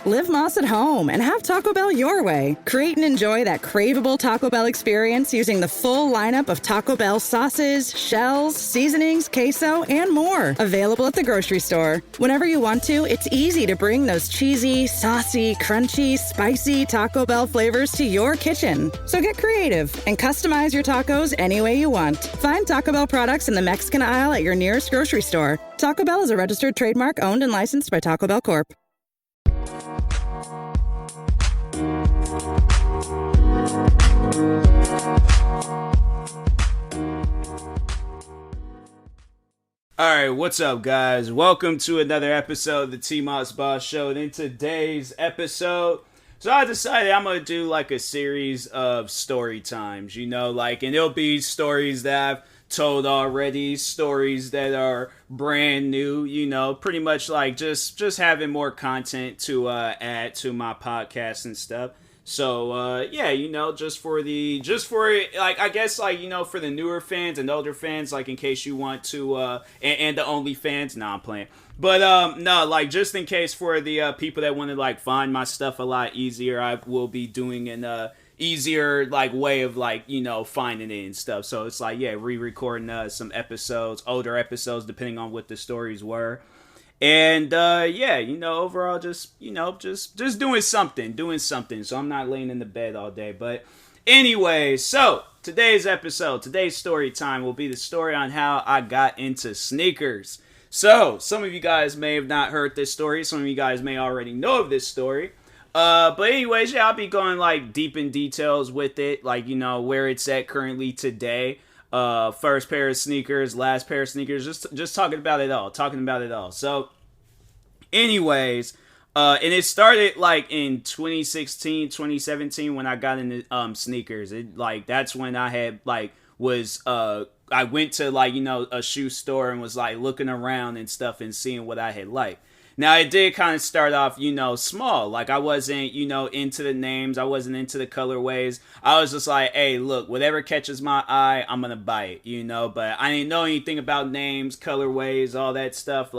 Live Moss at home and have Taco Bell your way. Create and enjoy that craveable Taco Bell experience using the full lineup of Taco Bell sauces, shells, seasonings, queso, and more. Available at the grocery store. Whenever you want to, it's easy to bring those cheesy, saucy, crunchy, spicy Taco Bell flavors to your kitchen. So get creative and customize your tacos any way you want. Find Taco Bell products in the Mexican aisle at your nearest grocery store. Taco Bell is a registered trademark owned and licensed by Taco Bell Corp. Alright, what's up guys? Welcome to another episode of the TMossBoss Show. And in today's episode, so I decided I'm going to do like a series of story times, and it'll be stories that I've told already, stories that are brand new, pretty much like just having more content to add to my podcast and stuff. So, just for the newer fans and older fans, like in case you want to, and the only fans, I'm playing. But, just in case for the people that want to, find my stuff a lot easier, I will be doing an, easier, way of, finding it and stuff. So it's re-recording, some episodes, older episodes, depending on what the stories were. And, overall, just doing something. So I'm not laying in the bed all day. But anyway, so today's story time will be the story on how I got into sneakers. So some of you guys may have not heard this story. Some of you guys may already know of this story. But anyways, I'll be going, deep in details with it. Where it's at currently today. First pair of sneakers, last pair of sneakers, just talking about it all. So anyways, and it started in 2016, 2017 when I got into sneakers. That's when I had I went to a shoe store and was looking around and stuff and seeing what I had liked. Now, it did kind of start off, small. I wasn't, into the names. I wasn't into the colorways. I was just hey, look, whatever catches my eye, I'm going to buy it, But I didn't know anything about names, colorways, all that stuff.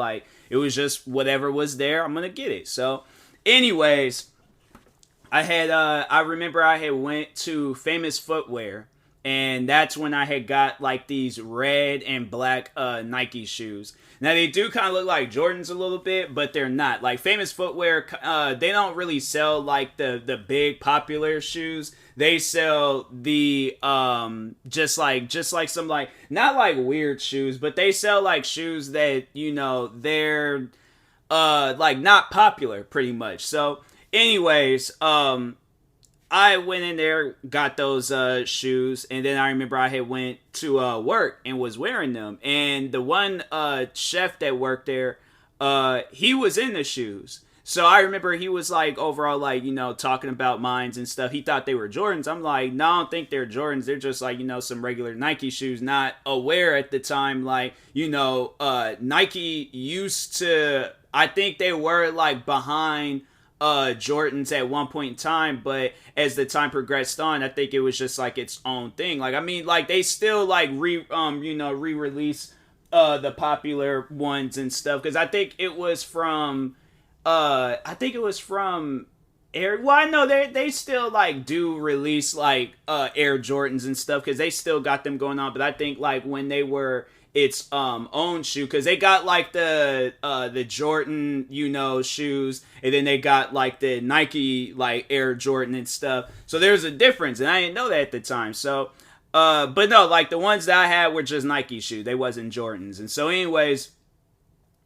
It was just whatever was there, I'm going to get it. So, anyways, I remember I had went to Famous Footwear. And that's when I had got these red and black Nike shoes. Now they do kind of look like Jordans a little bit, but they're not. Famous Footwear, they don't really sell the big popular shoes. They sell the just some not weird shoes, but they sell shoes that they're not popular pretty much. So anyways, I went in there, got those shoes, and then I remember I had went to work and was wearing them. And the one chef that worked there, he was in the shoes. So I remember he was overall talking about mines and stuff. He thought they were Jordans. I'm no, I don't think they're Jordans. They're just some regular Nike shoes. Not aware at the time Nike used to, I think they were behind Jordans at one point in time, but as the time progressed on, I think it was just its own thing. They still re-release the popular ones and stuff, because I think it was from Air. Well, I know they still do release Air Jordans and stuff, because they still got them going on. But I think when they were its own shoe, because they got the Jordan shoes, and then they got the Nike Air Jordan and stuff. So there's a difference, and I didn't know that at the time. So but no, the ones that I had were just Nike shoes. They wasn't Jordans. And so anyways,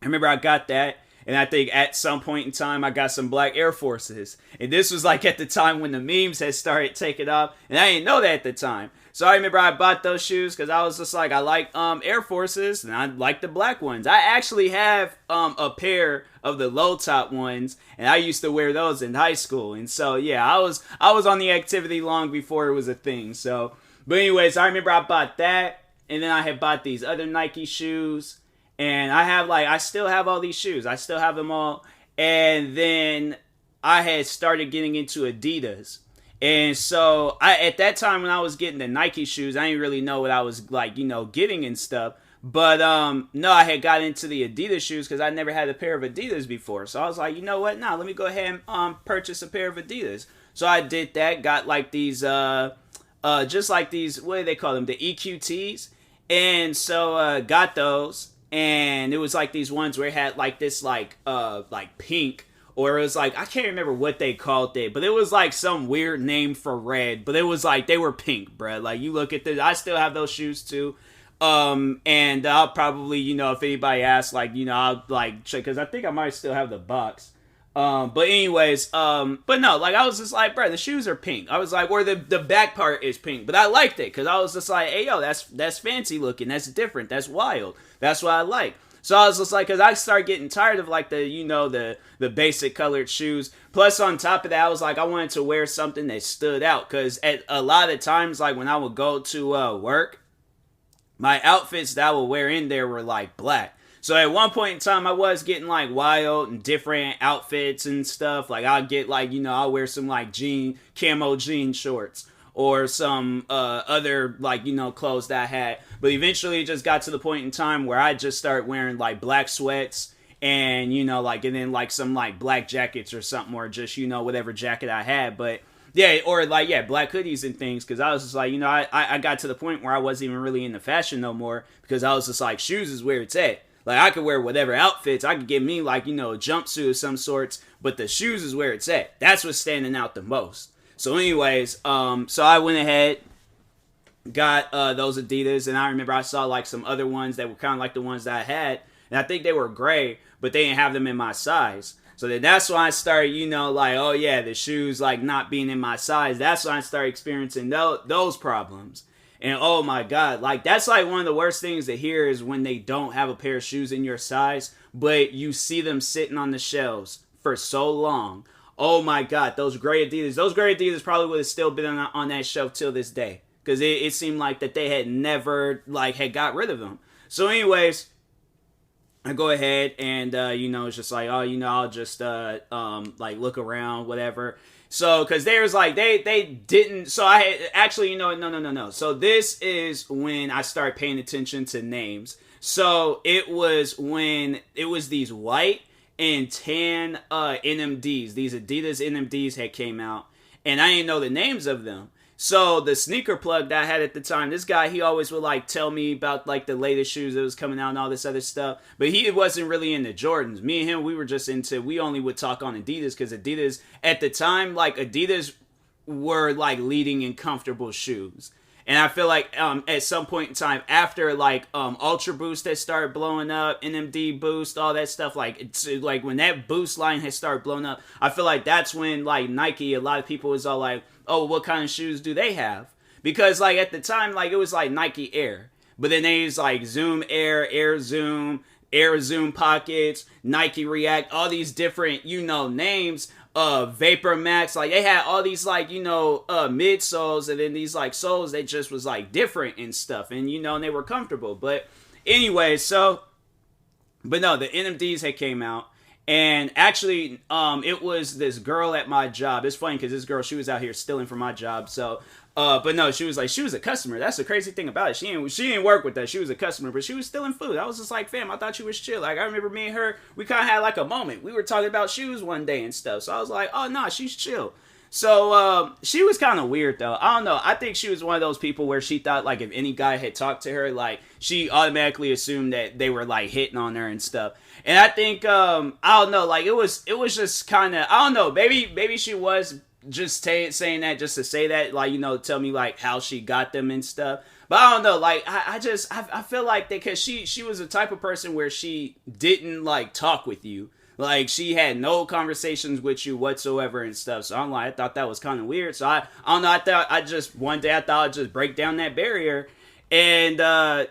I remember I got that. And I think at some point in time, I got some black Air Forces. And this was at the time when the memes had started taking off. And I didn't know that at the time. So I remember I bought those shoes because I was just I like Air Forces. And I like the black ones. I actually have a pair of the low top ones. And I used to wear those in high school. And so, yeah, I was on the activity long before it was a thing. So, but anyways, I remember I bought that. And then I had bought these other Nike shoes. And I have I still have all these shoes. I still have them all. And then I had started getting into Adidas. And so at that time when I was getting the Nike shoes, I didn't really know what I was getting and stuff. But no, I had got into the Adidas shoes because I never had a pair of Adidas before. So I was like, you know what? Nah, let me go ahead and purchase a pair of Adidas. So I did that. Got like these just like these, what do they call them? The EQTs. And so got those, and it was like these ones where it had like this like pink, or it was like, I can't remember what they called it, but it was like some weird name for red, but it was like they were pink, bruh. Like you look at this, I still have those shoes too. And I'll probably, you know, if anybody asks, like, you know, I'll like check, because I think I might still have the box. But anyways, but no, like I was just like, bro, the shoes are pink. I was like, or the back part is pink, but I liked it because I was just like, hey yo, that's fancy looking, that's different, that's wild, that's what I like. So I was just like, because I started getting tired of like the, you know, the basic colored shoes. Plus on top of that, I was like, I wanted to wear something that stood out, because at a lot of times, like when I would go to work, my outfits that I would wear in there were like black. So at one point in time, I was getting like wild and different outfits and stuff. Like I'll get like, you know, I'll wear some like camo jean shorts or some other like, you know, clothes that I had. But eventually it just got to the point in time where I just started wearing like black sweats and, you know, like, and then like some like black jackets or something, or just, you know, whatever jacket I had. But yeah, or like, yeah, black hoodies and things, because I was just like, you know, I got to the point where I wasn't even really into fashion no more, because I was just like, shoes is where it's at. Like, I could wear whatever outfits. I could get me, like, you know, a jumpsuit of some sorts. But the shoes is where it's at. That's what's standing out the most. So, anyways, so I went ahead, got those Adidas. And I remember I saw, like, some other ones that were kind of like the ones that I had. And I think they were gray, but they didn't have them in my size. So then that's when I started, you know, like, oh, yeah, the shoes, like, not being in my size. That's when I started experiencing those problems. And oh my God, like that's like one of the worst things to hear is when they don't have a pair of shoes in your size, but you see them sitting on the shelves for so long. Oh my God, those gray Adidas probably would have still been on that shelf till this day, because it seemed like that they had never like had got rid of them. So anyways, I go ahead and you know, it's just like, oh, you know, I'll just like look around, whatever. So, because there's like, they didn't, so I had, actually, you know, no. So this is when I started paying attention to names. So it was when it was these white and tan NMDs, these Adidas NMDs had came out, and I didn't know the names of them. So the sneaker plug that I had at the time, this guy, he always would like tell me about like the latest shoes that was coming out and all this other stuff. But he wasn't really into Jordans. Me and him, we were just into, we only would talk on Adidas, because Adidas at the time, like Adidas were like leading in comfortable shoes. And I feel like at some point in time after like Ultra Boost had started blowing up, NMD Boost, all that stuff, like it's like when that Boost line had started blowing up, I feel like that's when like Nike, a lot of people was all like, oh, what kind of shoes do they have? Because like at the time, like it was like Nike Air, but then they was like Zoom Air, Air Zoom Pockets, Nike React, all these different, you know, names. Vapor Max, like they had all these like, you know, midsoles, and then these like soles that just was like different and stuff, and you know, and they were comfortable. But anyway, so, but no, the NMDs had came out, and actually, it was this girl at my job. It's funny because this girl, she was out here stealing from my job, so. But no, she was a customer. That's the crazy thing about it. She didn't work with us. She was a customer, but she was stealing food. I was just like, fam, I thought you was chill. Like, I remember me and her, we kind of had like a moment. We were talking about shoes one day and stuff. So I was like, oh, nah, she's chill. So, she was kind of weird though. I don't know. I think she was one of those people where she thought like if any guy had talked to her, like she automatically assumed that they were like hitting on her and stuff. And I think, I don't know, like it was just kind of, I don't know, maybe she was just saying that just to say that, like, you know, tell me like how she got them and stuff. But I don't know, like I feel like that, because she was the type of person where she didn't like talk with you, like she had no conversations with you whatsoever and stuff. So I'm like, I thought that was kind of weird. So I don't know, one day I thought I'd just break down that barrier. And I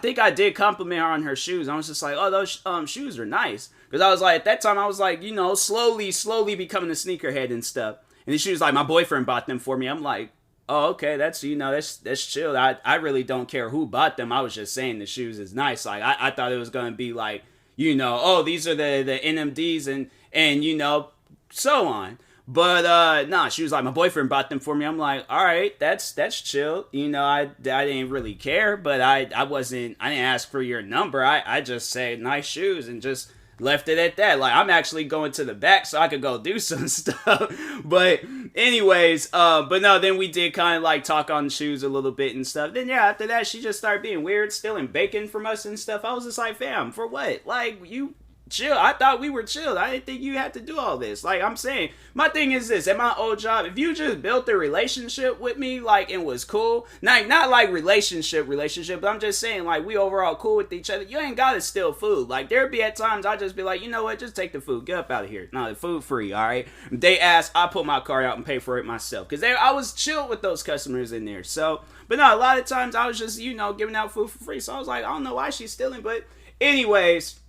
think I did compliment her on her shoes. I was just like, oh, those shoes are nice, because I was like, at that time I was like, you know, slowly becoming a sneakerhead and stuff. And then she was like, my boyfriend bought them for me. I'm like, oh, okay, that's, you know, that's chill. I really don't care who bought them. I was just saying the shoes is nice. Like, I thought it was going to be like, you know, oh, these are the NMDs and, you know, so on. But nah, she was like, my boyfriend bought them for me. I'm like, all right, that's chill. You know, I didn't really care, but I didn't ask for your number. I just said nice shoes and just left it at that. Like, I'm actually going to the back so I could go do some stuff. But anyways, but no, then we did kind of like talk on shoes a little bit and stuff. Then yeah, after that, she just started being weird, stealing bacon from us and stuff. I was just like, fam, for what? Like, you chill. I thought we were chilled. I didn't think you had to do all this. Like, I'm saying, my thing is this: at my old job, if you just built a relationship with me, like, and was cool, not like relationship, but I'm just saying, like, we overall cool with each other, you ain't gotta steal food. Like, there'd be at times I just be like, you know what, just take the food, get up out of here. No, the food free, all right? If they ask, I put my card out and pay for it myself, because I was chill with those customers in there. So, but no, a lot of times I was just, you know, giving out food for free. So I was like, I don't know why she's stealing, but anyways.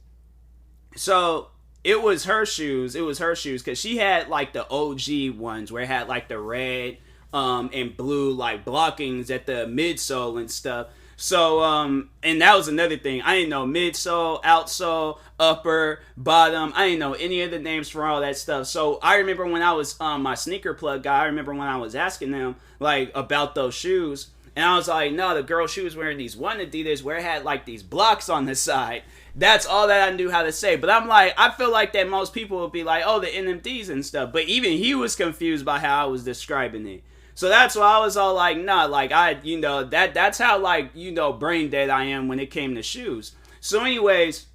So it was her shoes because she had like the OG ones where it had like the red and blue like blockings at the midsole and stuff. So and that was another thing. I didn't know midsole, outsole, upper, bottom. I didn't know any of the names for all that stuff. So I remember when I was my sneaker plug guy, I remember when I was asking them like about those shoes. And I was like, no, the girl, she was wearing these one Adidas where it had like these blocks on the side. That's all that I knew how to say. But I'm like, I feel like that most people would be like, oh, the NMDs and stuff. But even he was confused by how I was describing it. So that's why I was all like, nah, like that's how like, brain dead I am when it came to shoes. So anyways,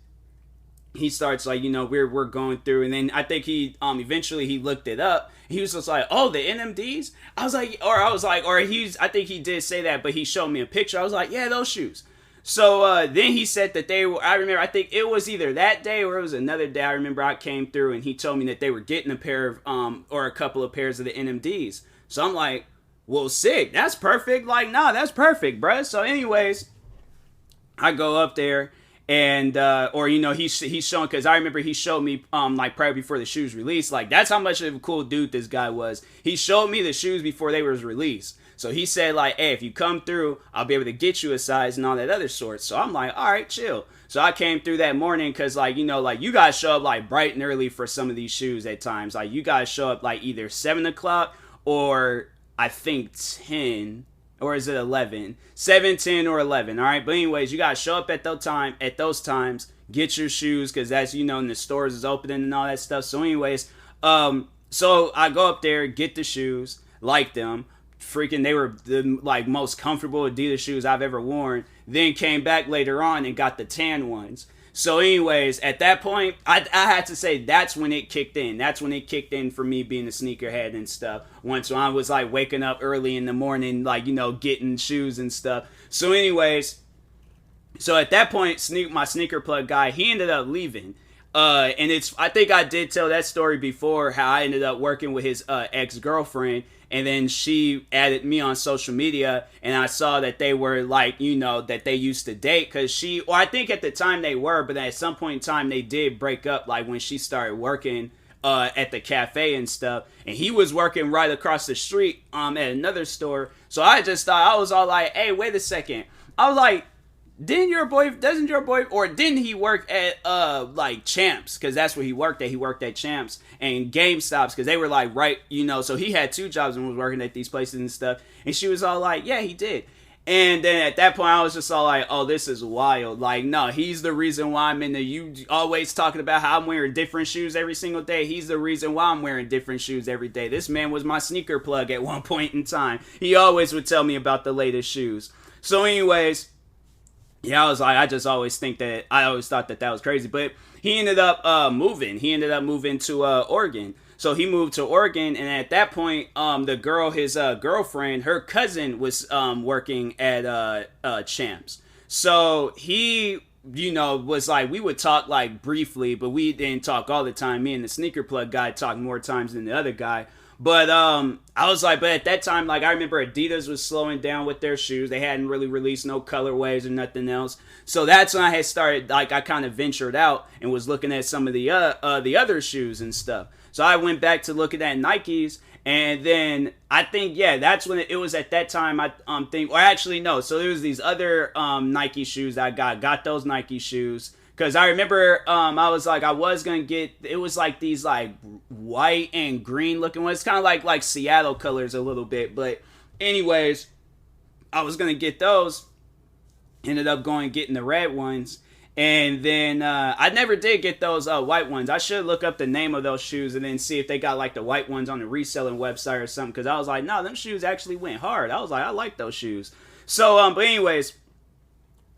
he starts like, we're going through, and then I think he eventually he looked it up. He was just like, oh, the NMDs? I think he did say that, but he showed me a picture. I was like, yeah, those shoes. So then he said that they were, I remember, I think it was either that day or it was another day. I remember I came through and he told me that they were getting a pair of, or a couple of pairs of the NMDs. So I'm like, well, sick. That's perfect. Like, nah, that's perfect, bruh. So anyways, I go up there and, he's showing, cause I remember he showed me, like probably before the shoes released. Like, that's how much of a cool dude this guy was. He showed me the shoes before they was released. So he said, like, hey, if you come through, I'll be able to get you a size and all that other sort. So I'm like, all right, chill. So I came through that morning because, like, you guys show up, like, bright and early for some of these shoes at times. Like, you guys show up, like, either 7 o'clock or I think 10. Or is it 11? 7, 10, or 11, all right? But anyways, you guys show up at those times, get your shoes because that's, and the stores is opening and all that stuff. So anyways, so I go up there, get the shoes, like them. Freaking, they were the like most comfortable Adidas shoes I've ever worn. Then came back later on and got the tan ones. So anyways, at that point, I had to say that's when it kicked in. That's when it kicked in for me being a sneakerhead and stuff. Once I was like waking up early in the morning, like, getting shoes and stuff. So anyways, so at that point, my sneaker plug guy, he ended up leaving. And I think I did tell that story before, how I ended up working with his ex-girlfriend, and then she added me on social media, and I saw that they were like, that they used to date, because I think at the time they were, but at some point in time they did break up, like when she started working at the cafe and stuff, and he was working right across the street at another store. So I just thought, I was all like, hey, wait a second. I was like, didn't he work at like Champs? Because that's where he worked at. He worked at Champs and GameStops, because they were like right, so he had 2 jobs and was working at these places and stuff. And she was all like, yeah, he did. And then at that point I was just all like, oh, this is wild. Like, no, he's the reason why I'm in you always talking about how I'm wearing different shoes every single day. He's the reason why I'm wearing different shoes every day. This man was my sneaker plug at one point in time. He always would tell me about the latest shoes. So anyways, yeah, I was like, I always thought that was crazy. But he ended up moving. He ended up moving to Oregon. So he moved to Oregon, and at that point, the girl, his girlfriend, her cousin was working at Champs. So he, was like, we would talk like briefly, but we didn't talk all the time. Me and the sneaker plug guy talked more times than the other guy. But I was like, but at that time, like, I remember Adidas was slowing down with their shoes. They hadn't really released no colorways or nothing else. So that's when I had started, like, I kind of ventured out and was looking at some of the other shoes and stuff. So I went back to looking at Nikes, and then I think, yeah, that's when it was at that time. I think, or actually no. So there was these other Nike shoes that I got those Nike shoes. Because I remember I was like, I was going to get, it was like these like white and green looking ones. Kind of like Seattle colors a little bit. But anyways, I was going to get those. Ended up going getting the red ones. And then I never did get those white ones. I should look up the name of those shoes and then see if they got like the white ones on the reselling website or something. Because I was like, no, them shoes actually went hard. I was like, I like those shoes. So, but anyways,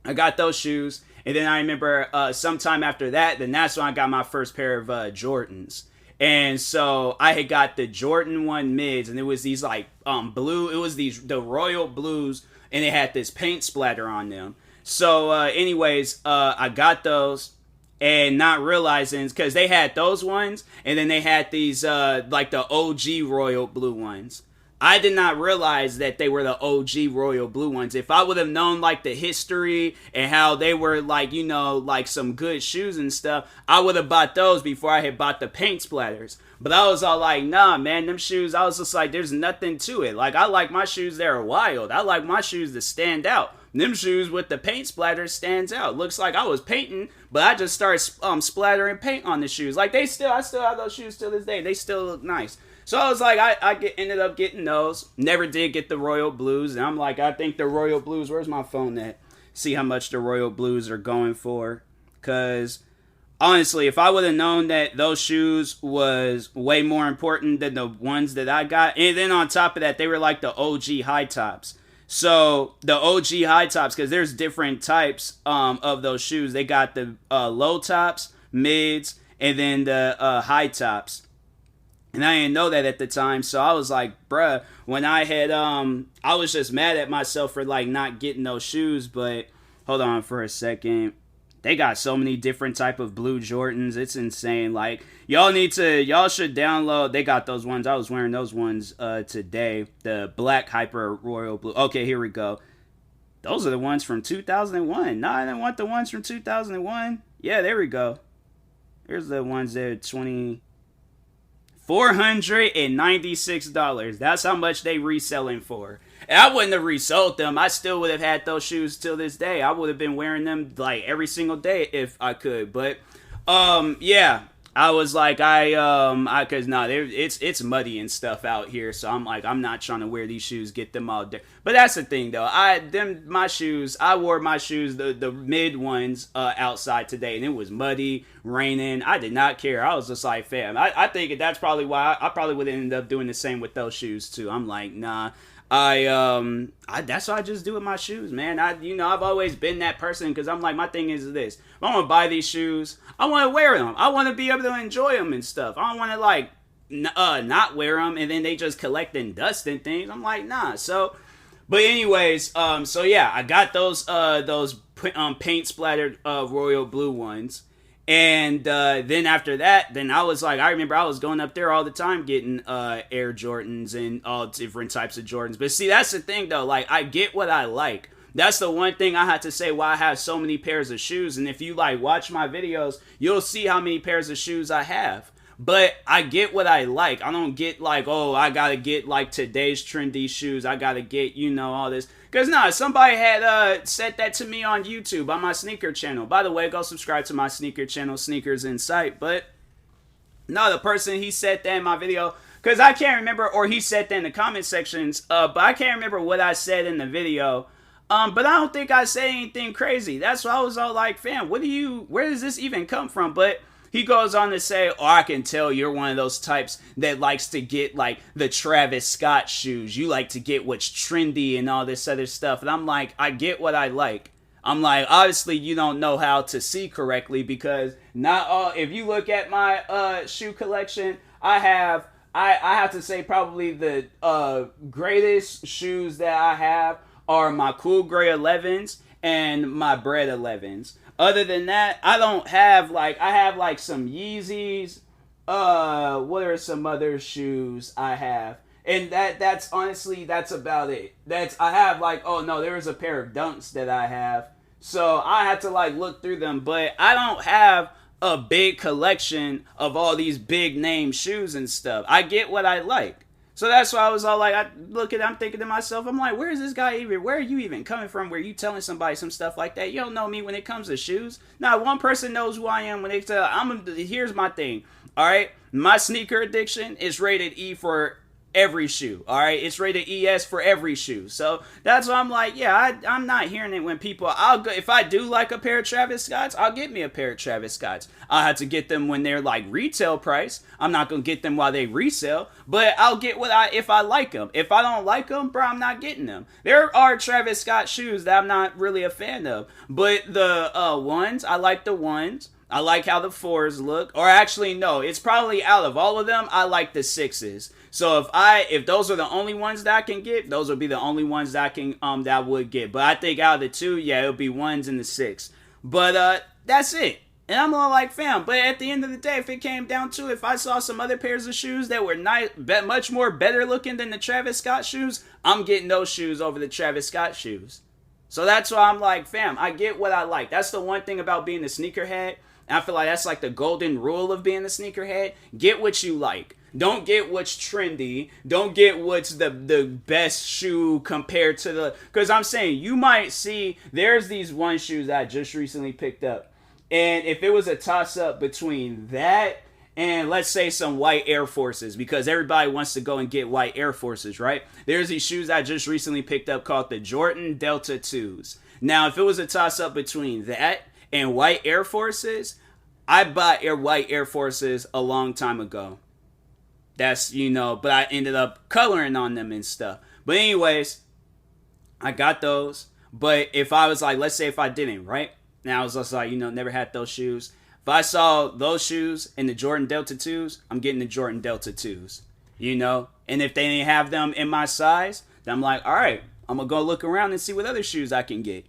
I got those shoes. And then I remember sometime after that, then that's when I got my first pair of Jordans. And so I had got the Jordan 1 mids, and it was these like blue, it was the royal blues, and it had this paint splatter on them. So anyways, I got those, and not realizing, because they had those ones, and then they had these like the OG royal blue ones. I did not realize that they were the OG royal blue ones. If I would have known like the history and how they were like, you know, like some good shoes and stuff, I would have bought those before I had bought the paint splatters. But I was all like, nah, man, them shoes, I was just like, there's nothing to it. Like, I like my shoes that are wild. I like my shoes to stand out. Them shoes with the paint splatter stands out. Looks like I was painting, but I just started splattering paint on the shoes. Like, I still have those shoes till this day. They still look nice. So I was like, ended up getting those. Never did get the royal blues. And I'm like, I think the royal blues, where's my phone at? See how much the royal blues are going for. Because honestly, if I would have known that those shoes was way more important than the ones that I got. And then on top of that, they were like the OG high tops. So the OG high tops, because there's different types of those shoes. They got the low tops, mids, and then the high tops. And I didn't know that at the time, so I was like, bruh, when I had, I was just mad at myself for, like, not getting those shoes, but hold on for a second. They got so many different type of blue Jordans, it's insane. Like, y'all should download, they got those ones, I was wearing those ones today, the black hyper royal blue. Okay, here we go. Those are the ones from 2001. No, I didn't want the ones from 2001. Yeah, there we go. Here's the ones that are $496. That's how much they reselling for. And I wouldn't have resold them. I still would have had those shoes till this day. I would have been wearing them like every single day if I could. But yeah, I was like, cause it's muddy and stuff out here, so I'm like, I'm not trying to wear these shoes, get them all dirty. But that's the thing though, I wore my shoes, the mid ones, outside today, and it was muddy, raining. I did not care. I was just like, fam, I think that's probably why I probably would end up doing the same with those shoes too. I'm like, nah. That's what I just do with my shoes, man. I've always been that person, because I'm like, my thing is this: if I want to buy these shoes, I want to wear them. I want to be able to enjoy them and stuff. I don't want to like not wear them and then they just collecting dust and things. I'm like, nah. So, but anyways, so yeah, I got those paint splattered royal blue ones. And then after that, then I was like, I remember I was going up there all the time getting Air Jordans and all different types of Jordans. But see, that's the thing though, like, I get what I like. That's the one thing I had to say why I have so many pairs of shoes. And if you like watch my videos, you'll see how many pairs of shoes I have. But I get what I like. I don't get like, oh, I gotta get like today's trendy shoes. I gotta get, all this. Because somebody had said that to me on YouTube on my sneaker channel. By the way, go subscribe to my sneaker channel, Sneakers in Sight. But no, the person, he said that in my video, because I can't remember, or he said that in the comment sections, but I can't remember what I said in the video. But I don't think I said anything crazy. That's why I was all like, fam, where does this even come from? But he goes on to say, oh, I can tell you're one of those types that likes to get, like, the Travis Scott shoes. You like to get what's trendy and all this other stuff. And I'm like, I get what I like. I'm like, obviously, you don't know how to see correctly, because not all, if you look at my shoe collection, I have to say probably the greatest shoes that I have are my Cool Gray 11s and my Bread 11s. Other than that, I don't have, like, I have, like, some Yeezys. What are some other shoes I have? And that's honestly, that's about it. I have, like, oh, no, there is a pair of Dunks that I have. So I had to, like, look through them. But I don't have a big collection of all these big name shoes and stuff. I get what I like. So that's why I was all like, I'm thinking to myself, I'm like, where is this guy even? Where are you even coming from? Where you telling somebody some stuff like that? You don't know me when it comes to shoes. Not one person knows who I am when they tell. Here's my thing. All right, my sneaker addiction is rated E for every shoe. All right, it's rated ES for every shoe. So that's why I'm like, yeah, I'm not hearing it when people. I'll go if I do like a pair of Travis Scotts, I'll get me a pair of Travis Scotts. I'll have to get them when they're like retail price. I'm not gonna get them while they resell, but I'll get if I like them. If I don't like them, bro, I'm not getting them. There are Travis Scott shoes that I'm not really a fan of, but the ones I like the ones. I like how the 4s look. Or actually, no, it's probably out of all of them, I like the 6s. So if those are the only ones that I can get, those would be the only ones that I can that I would get. But I think out of the 2, yeah, it'll be 1s and the 6. But that's it. And I'm all like, fam. But at the end of the day, if it came down to it, if I saw some other pairs of shoes that were much more better looking than the Travis Scott shoes, I'm getting those shoes over the Travis Scott shoes. So that's why I'm like, fam, I get what I like. That's the one thing about being a sneakerhead. And I feel like that's like the golden rule of being a sneakerhead. Get what you like. Don't get what's trendy. Don't get what's the best shoe compared to the... Because I'm saying, you might see... There's these one shoes that I just recently picked up. And if it was a toss-up between that and let's say some white Air Forces, because everybody wants to go and get white Air Forces, right? There's these shoes I just recently picked up called the Jordan Delta 2s. Now, if it was a toss-up between that and white Air Forces, I bought white Air Forces a long time ago. That's, but I ended up coloring on them and stuff. But anyways, I got those. But if I was like, let's say if I didn't, right? Now I was just like, never had those shoes. If I saw those shoes in the Jordan Delta 2s, I'm getting the Jordan Delta 2s. And if they didn't have them in my size, then I'm like, all right, I'm going to go look around and see what other shoes I can get.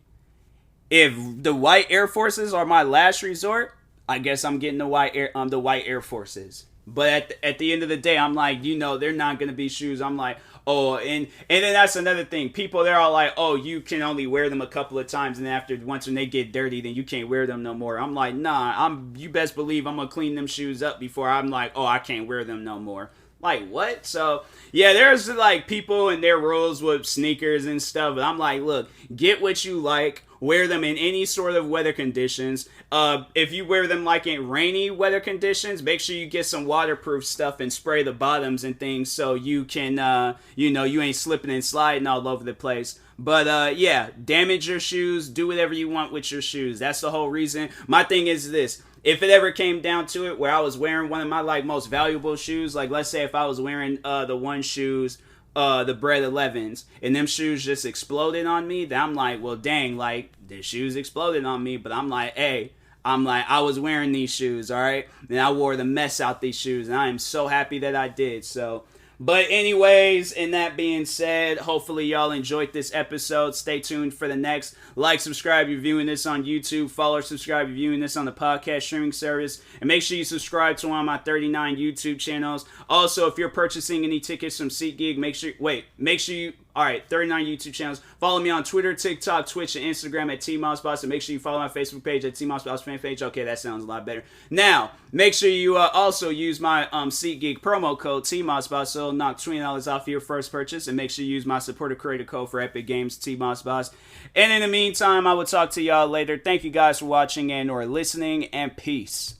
If the white Air Forces are my last resort, I guess I'm getting the white Air Forces. But at the end of the day, I'm like, they're not going to be shoes. I'm like, oh, and then that's another thing. People, they're all like, oh, you can only wear them a couple of times, and once when they get dirty, then you can't wear them no more. I'm like, nah, you best believe I'm going to clean them shoes up before I'm like, oh, I can't wear them no more. Like, what? So, yeah, there's like people and their rules with sneakers and stuff. But I'm like, look, get what you like. Wear them in any sort of weather conditions. If you wear them like in rainy weather conditions, make sure you get some waterproof stuff and spray the bottoms and things so you can, you ain't slipping and sliding all over the place. But yeah, damage your shoes. Do whatever you want with your shoes. That's the whole reason. My thing is this. If it ever came down to it where I was wearing one of my like most valuable shoes, like let's say if I was wearing the one shoes, the Bread 11s, and them shoes just exploded on me, then I'm like, well, dang, like, the shoes exploded on me, but I'm like, hey, I was wearing these shoes, all right? And I wore the mess out these shoes, and I am so happy that I did, so... But anyways, and that being said, hopefully y'all enjoyed this episode. Stay tuned for the next. Like, subscribe, you're viewing this on YouTube. Follow or subscribe, you're viewing this on the podcast streaming service. And make sure you subscribe to one of my 39 YouTube channels. Also, if you're purchasing any tickets from SeatGeek, make sure you... Alright, 39 YouTube channels. Follow me on Twitter, TikTok, Twitch, and Instagram at TMossBoss. And make sure you follow my Facebook page at TMossBoss fan page. Okay, that sounds a lot better. Now, make sure you also use my SeatGeek promo code TMossBoss. So it'll knock $20 off your first purchase. And make sure you use my supporter creator code for Epic Games, TMossBoss. And in the meantime, I will talk to y'all later. Thank you guys for watching and or listening. And peace.